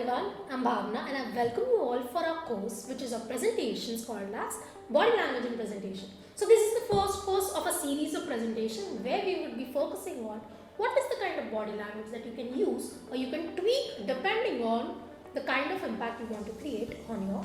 everyone, I'm Bhavna and I welcome you all for our course which is of presentations called as Body Language and Presentation. So this is the first course of a series of presentation where we would be focusing on what is the kind of body language that you can use or you can tweak depending on the kind of impact you want to create on your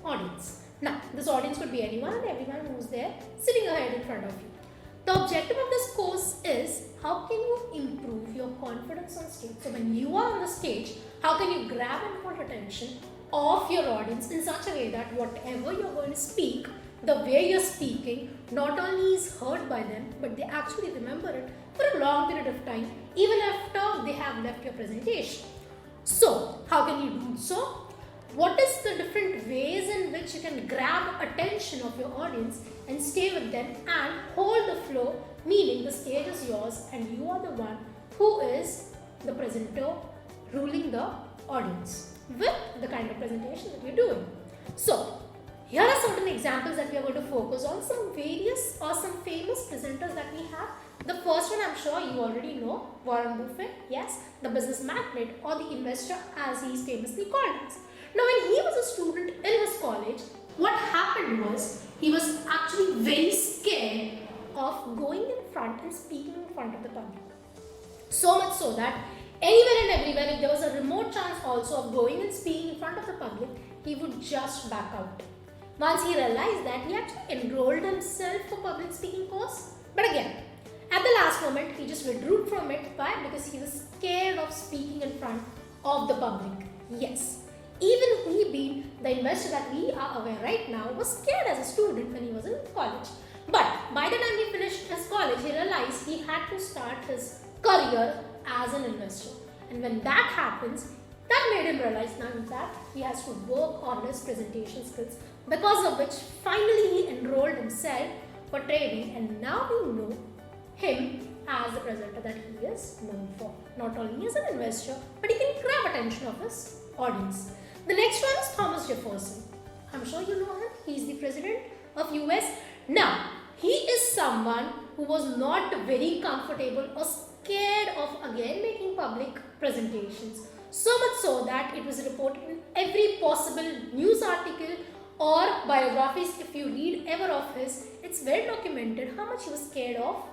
audience. Now, this audience could be anyone and everyone who's there sitting ahead in front of you. The objective of this course is how can you improve your confidence on stage. So when you are on the stage, how can you grab and hold attention of your audience in such a way that whatever you're going to speak, the way you're speaking not only is heard by them, but they actually remember it for a long period of time, even after they have left your presentation. So how can you do so? What is the different ways in which you can grab attention of your audience and stay with them and hold the flow, meaning the stage is yours and you are the one who is the presenter ruling the audience with the kind of presentation that you're doing. So here are certain examples that we are going to focus on, some various or some famous presenters that we have. The first one I'm sure you already know, Warren Buffett, yes, the business magnate or the investor as he is famously called as. Now when he was a student in his college, what happened was he was actually very scared of going in front and speaking in front of the public. So much so that anywhere and everywhere, if there was a remote chance also of going and speaking in front of the public, he would just back out. Once he realized that, he actually enrolled himself for public speaking course. But again, at the last moment, he just withdrew from it. Why? Because he was scared of speaking in front of the public. Yes. Even he being the investor that we are aware right now was scared as a student when he was in college. But by the time he finished his college, he realized he had to start his career as an investor. And when that happens, that made him realize now that he has to work on his presentation skills, because of which finally he enrolled himself for training, and now we know him as the presenter that he is known for. Not only as an investor, but he can grab attention of his audience. The next one is Thomas Jefferson. I'm sure you know him. He is the president of US. Now, he is someone who was not very comfortable or scared of again making public presentations. So much so that it was reported in every possible news article or biographies. If you read ever of his, it's well documented how much he was scared of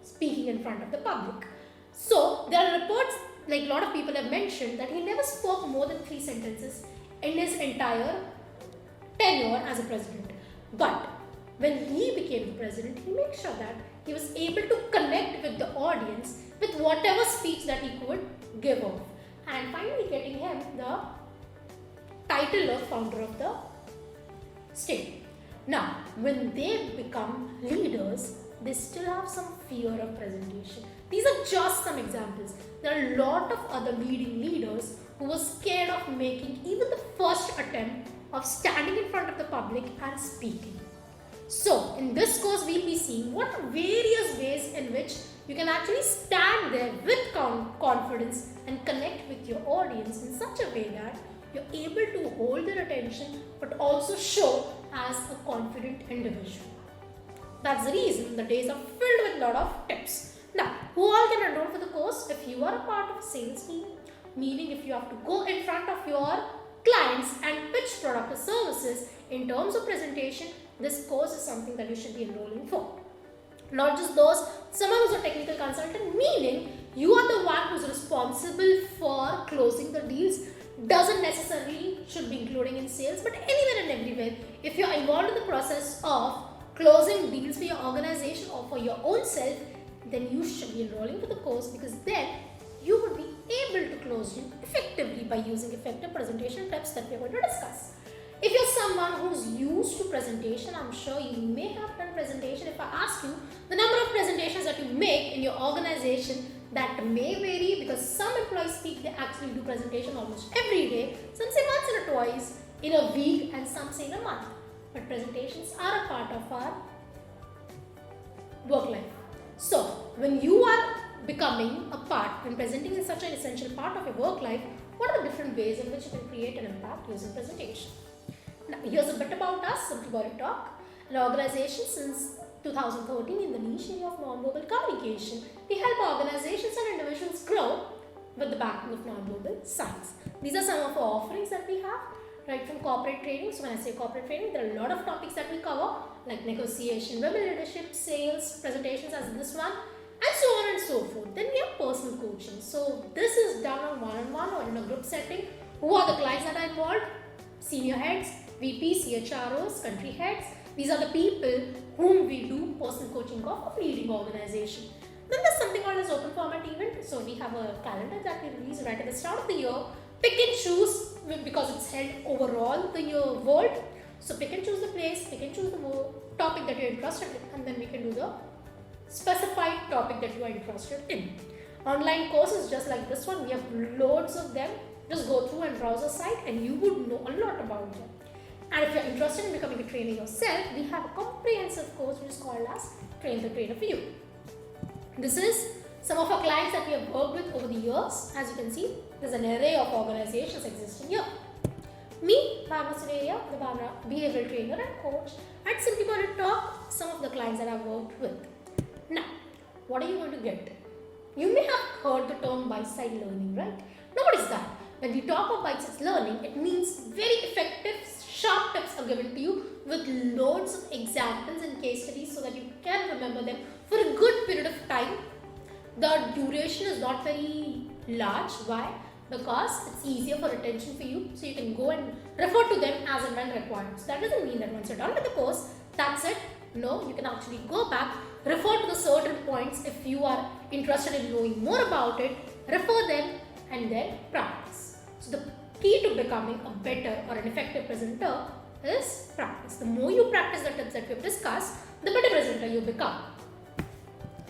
speaking in front of the public. So there are reports, like a lot of people have mentioned, that he never spoke more than 3 sentences in his entire tenure as a president. But when he became the president, he made sure that he was able to connect with the audience with whatever speech that he could give off, and finally getting him the title of founder of the state. Now, when they become leaders, they still have some fear of presentation. These are just some examples. There are a lot of other leading leaders who were scared of making even the first attempt of standing in front of the public and speaking. So, in this course, we'll be seeing what are various ways in which you can actually stand there with confidence and connect with your audience in such a way that you're able to hold their attention but also show as a confident individual. That's the reason the days are filled with a lot of tips. Now, who all can enroll for the course? If you are a part of a sales team, meaning if you have to go in front of your clients and pitch product or services in terms of presentation, this course is something that you should be enrolling for. Not just those, someone who's a technical consultant, meaning you are the one who's responsible for closing the deals, doesn't necessarily should be including in sales, but anywhere and everywhere. If you're involved in the process of closing deals for your organization or for your own self, then you should be enrolling for the course, because then you would be able to close deals effectively by using effective presentation tips that we're going to discuss. If you're someone who's used to presentation, I'm sure you may have done presentation. If I ask you the number of presentations that you make in your organization, that may vary, because some employees speak, they actually do presentation almost every day. Some say once or twice in a week and some say in a month. But presentations are a part of our work life. So when you are becoming a part, when presenting is such an essential part of your work life, what are the different ways in which you can create an impact using presentation? Now, here's a bit about us, Simply Body Talk, an organization since 2013 in the niche area of non-verbal communication. We help organizations and individuals grow with the backing of non-global sites. These are some of the offerings that we have, right from corporate training. So when I say corporate training, there are a lot of topics that we cover, like negotiation, women leadership, sales, presentations as in this one, and so on and so forth. Then we have personal coaching. So this is done on one-on-one or in a group setting. Who are the clients that are involved? Senior heads, VPs, CHROs, country heads. These are the people whom we do personal coaching of leading organization. Then there's something called as open format event. So we have a calendar that we release right at the start of the year. Pick and choose because it's held overall the year world. So pick and choose the place, pick and choose the topic that you're interested in, and then we can do the specified topic that you are interested in. Online courses just like this one, we have loads of them. Just go through and browse the site and you would know a lot about them. And if you're interested in becoming a trainer yourself, we have a comprehensive course which is called as Train the Trainer for You. This is some of our clients that we have worked with over the years. As you can see, there's an array of organizations existing here. Me, Bhavna Sureya, the Bhavna behavioral trainer and coach, and simply going to talk some of the clients that I've worked with. Now, what are you going to get? You may have heard the term bite-sized learning, right? Now, what is that? When we talk of bite-sized learning, it means very effective, sharp tips are given to you with loads of examples and case studies so that you can remember them for a good period of time. The duration is not very large. Why? Because it's easier for attention for you, so you can go and refer to them as and when required. So that doesn't mean that once you're done with the course, that's it. No, you can actually go back, refer to the certain points if you are interested in knowing more about it, refer them and then practice. So the key to becoming a better or an effective presenter is practice. The more you practice the tips that we've discussed, the better presenter you become.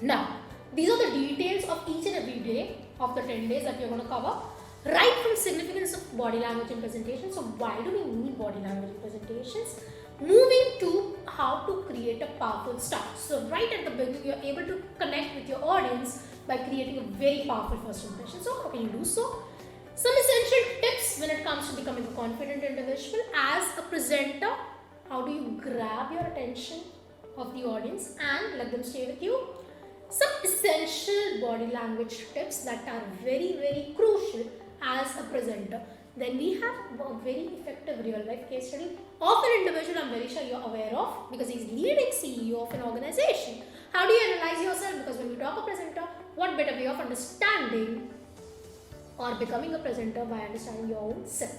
Now, these are the details of each and every day of the 10 days that we're going to cover. Right from significance of body language in presentation. So why do we need body language in presentations? Moving to how to create a powerful start. So right at the beginning, you're able to connect with your audience by creating a very powerful first impression. So how can you do so? Some essential tips when it comes to becoming a confident individual. As a presenter, how do you grab your attention of the audience and let them stay with you? Some essential body language tips that are very, very crucial as a presenter. Then we have a very effective real life case study of an individual I'm very sure you're aware of because he's leading CEO of an organization. How do you analyze yourself? Because when you talk a presenter, what better way of understanding or becoming a presenter by understanding your own self.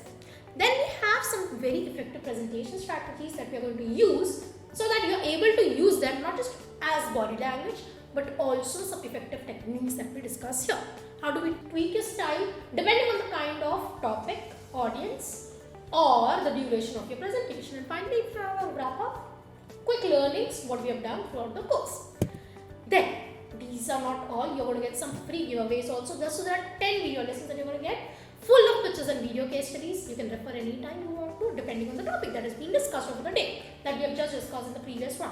Then we have some very effective presentation strategies that we are going to use so that you're able to use them not just as body language but also some effective techniques that we discuss here. How do we tweak your style depending on the kind of topic, audience or the duration of your presentation. And finally, if I wrap up, quick learnings, what we have done throughout the course. Then, these are not all, you're going to get some free giveaways also. So there are 10 video lessons that you're going to get full of pictures and video case studies. You can refer anytime you want to depending on the topic that has been discussed over the day that we have just discussed in the previous one.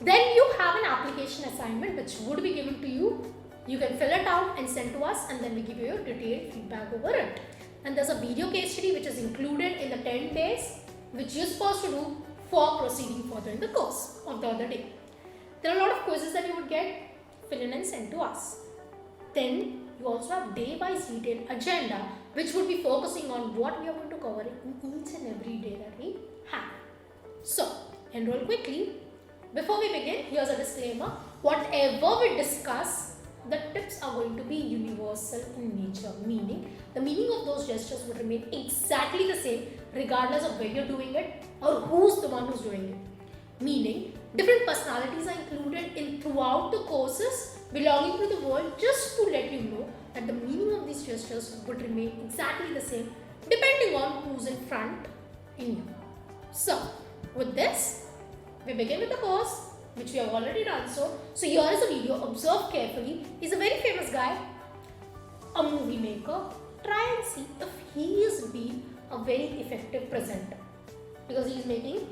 Then you have an application assignment which would be given to you. You can fill it out and send to us and then we give you your detailed feedback over it. And there's a video case study which is included in the 10 days which you're supposed to do for proceeding further in the course of the other day. There are a lot of quizzes that you would get, fill in and send to us. Then you also have day-wise detailed agenda which would be focusing on what we are going to cover in each and every day that we have. So, enroll quickly. Before we begin, here's a disclaimer. Whatever we discuss, the tips are going to be universal in nature, meaning the meaning of those gestures would remain exactly the same regardless of where you're doing it or who's the one who's doing it. Meaning, different personalities are included in throughout the courses belonging to the world just to let you know that the meaning of these gestures would remain exactly the same depending on who's in front in you. So, with this, we begin with the course which we have already done so. So here is a video, observe carefully. He's a very famous guy, a movie maker. Try and see if he is being a very effective presenter. Because he is making,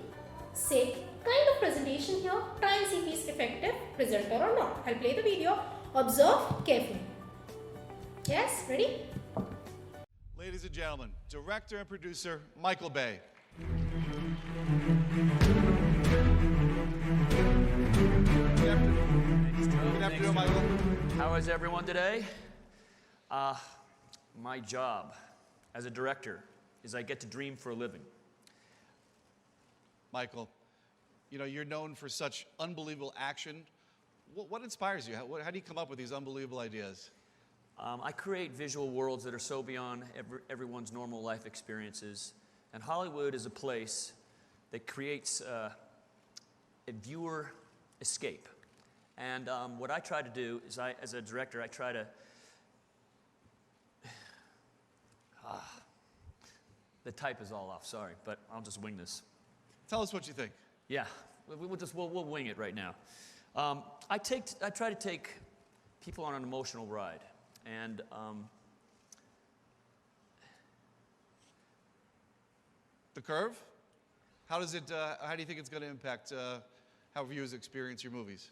say, kind of presentation here. Try and see if he's effective presenter or not. I'll play the video. Observe carefully. Yes, ready? Ladies and gentlemen, director and producer Michael Bay. Good afternoon, Michael. How is everyone today? my job as a director is I get to dream for a living. Michael, you know, you're known for such unbelievable action. What inspires you? How do you come up with these unbelievable ideas? I create visual worlds that are so beyond everyone's normal life experiences. And Hollywood is a place that creates a viewer escape. And what I try to do is, as a director, I try to... the type is all off, sorry, but I'll just wing this. Tell us what you think. Yeah, we'll wing it right now. I try to take people on an emotional ride, and The curve? How do you think it's going to impact how viewers experience your movies?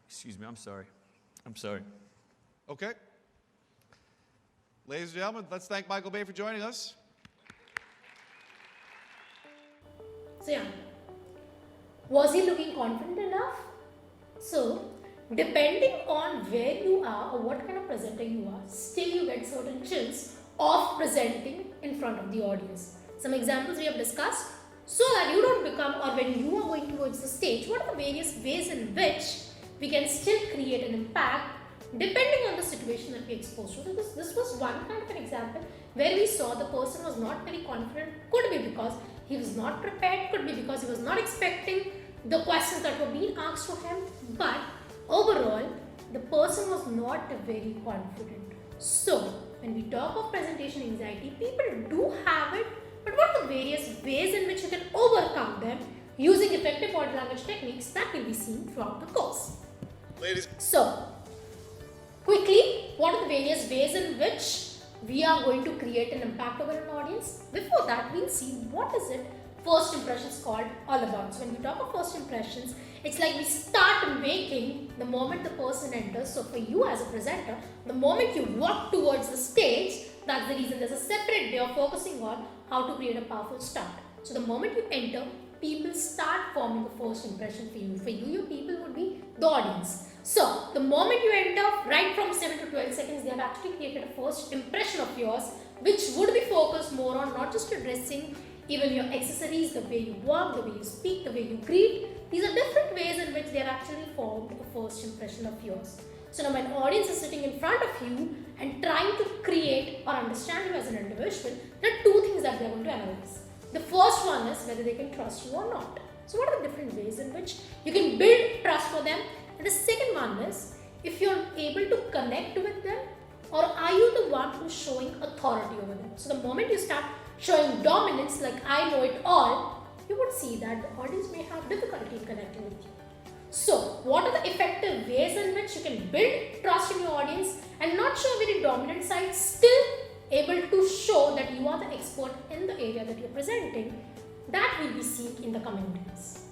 excuse me, I'm sorry. Okay. Ladies and gentlemen, let's thank Michael Bay for joining us. So yeah, was he looking confident enough? So, depending on where you are or what kind of presenter you are, still you get certain chills of presenting in front of the audience. Some examples we have discussed, so that you don't become, or when you are going towards the stage, what are the various ways in which we can still create an impact depending on the situation that we exposed to. So this was one kind of an example where we saw the person was not very confident. Could be because he was not prepared, could be because he was not expecting the questions that were being asked to him, but overall the person was not very confident. So when we talk of presentation anxiety, people do have it, but what are the various ways in which you can overcome them using effective body language techniques that will be seen throughout the course. Ladies. So quickly, what are the various ways in which we are going to create an impact over an audience? Before that, we'll see what is it first impressions called all about. So when we talk of first impressions, it's like we start making the moment the person enters. So for you as a presenter, the moment you walk towards the stage, that's the reason there's a separate way of focusing on how to create a powerful start. So the moment you enter, people start forming the first impression for you. For you, your people would be the audience. So the moment you enter, right from 7 to 12 seconds, they have actually created a first impression of yours, which would be focused more on not just your dressing, even your accessories, the way you walk, the way you speak, the way you greet. These are different ways in which they have actually formed a first impression of yours. So now when an audience is sitting in front of you and trying to create or understand you as an individual, there are two things that they are going to analyze. The first one is whether they can trust you or not. So what are the different ways in which you can build trust for them? And the second one is if you're able to connect with them, or are you the one who's showing authority over them? So the moment you start showing dominance, like I know it all, you would see that the audience may have difficulty in connecting with you. So what are the effective ways in which you can build trust in your audience and not show a very dominant side, still able to show that you are the expert in the area that you're presenting? That will be seen in the coming days.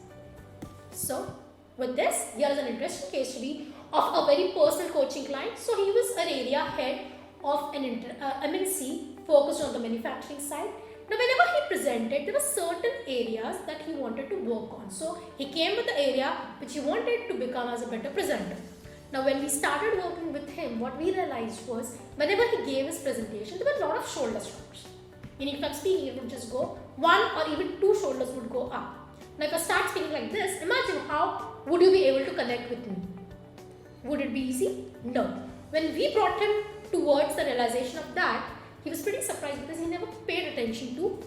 So with this, here is an interesting case study of a very personal coaching client. So he was an area head of an MNC focused on the manufacturing side. Now whenever he presented, there were certain areas that he wanted to work on. So he came with the area which he wanted to become as a better presenter. Now when we started working with him, what we realized was whenever he gave his presentation, there were a lot of shoulder shrugs. Meaning if I'm speaking, it would just go one or even two shoulders would go up. Now if I start speaking like this, imagine how would you be able to connect with me? Would it be easy? No. When we brought him towards the realization of that, he was pretty surprised because he never paid attention to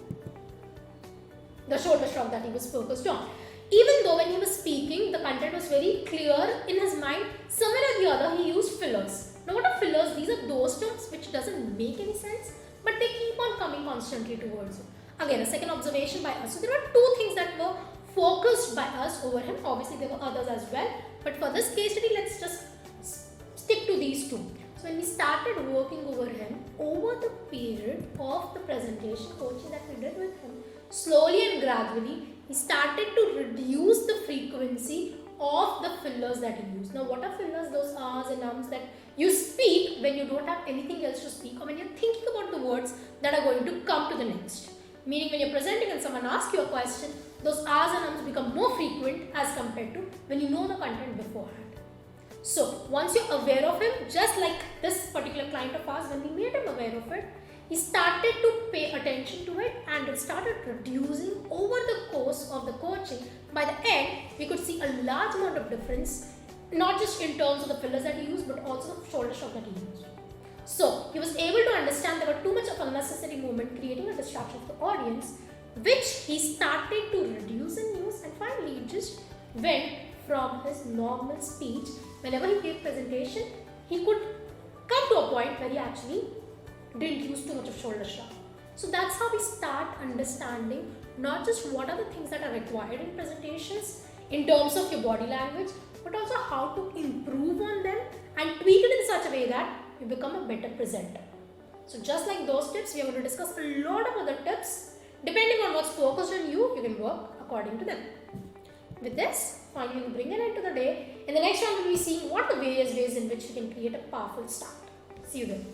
the shoulder shrug that he was focused on. Even though when he was speaking, the content was very clear in his mind, somewhere or the other he used fillers. Now what are fillers? These are those terms which doesn't make any sense, but they keep on coming constantly towards you. Again, a second observation by us. So there were two things that were focused by us over him. Obviously there were others as well, but for this case study, let's just stick to these two. So when we started working over him, over the period of the presentation coaching that we did with him, slowly and gradually, he started to reduce the frequency of the fillers that he used. Now what are fillers? Those ahs and ums that you speak when you don't have anything else to speak, or when you're thinking about the words that are going to come to the next. Meaning when you're presenting and someone asks you a question, those ahs and ums become more frequent as compared to when you know the content beforehand. So once you're aware of him, just like this particular client of ours, when we made him aware of it, he started to pay attention to it and it started reducing over the course of the coaching. By the end, we could see a large amount of difference, not just in terms of the fillers that he used, but also the shoulder shrug that he used. So he was able to understand there were too much of unnecessary movement creating a distraction for the audience, which he started to reduce and use, and finally it just went from his normal speech. Whenever he gave presentation, he could come to a point where he actually didn't use too much of shoulder shrug. So that's how we start understanding not just what are the things that are required in presentations in terms of your body language, but also how to improve on them and tweak it in such a way that you become a better presenter. So just like those tips, we are going to discuss a lot of other tips. Depending on what's focused on you, you can work according to them. With this, finally we bring an end to the day. In the next one, we'll be seeing what are the various ways in which you can create a powerful start. See you then.